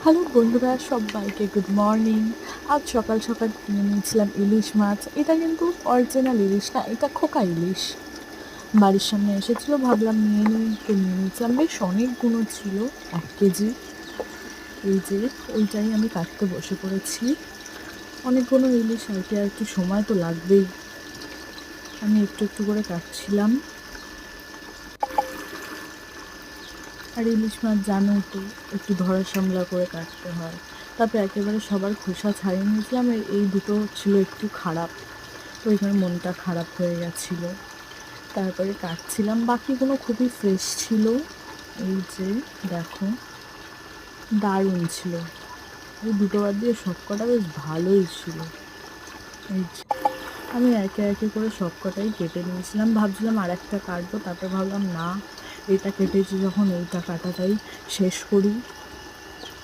Hello বন্ধুরা, সবাইকে good morning. আজ সকাল সকাল কিনে নিয়েছিলাম ইলিশ মাছ। এটা কিন্তু অরিজিনাল ইলিশ না, এটা খোকা ইলিশ। বাড়ির সামনে এসেছিলো, ভাবলাম নিয়ে নিই, তো নিয়ে নিয়েছিলাম। বেশ অনেকগুলো ছিল, 1 কেজি। এই যে ওইটাই আমি কাটতে বসে পড়েছি। অনেকগুলো ইলিশ আর কি, আর একটু সময় তো লাগবেই। আমি একটু একটু করে কাটছিলাম। আর ইলিশ মাছ জানোই তো, একটু ধরা সামলা করে কাটতে হয়। তারপরে একেবারে সবার খোসা ছাড়িয়ে নিয়েছিলাম। এই দুটো ছিল একটু খারাপ, তো এখানে মনটা খারাপ হয়ে গেছিলো। তারপরে কাটছিলাম, বাকিগুলো খুবই ফ্রেশ ছিল। এই যে দেখো, দারুণ ছিল। এই দুটো বাদ দিয়ে সব কটা বেশ ভালোই ছিল। এই যে আমি একে একে করে সব কটাই কেটে নিয়েছিলাম, ভাবছিলাম আর একটা কাটবো, তারপর ভাবলাম না, এটা কেটেছি যখন এইটা কাটাটাই শেষ করি।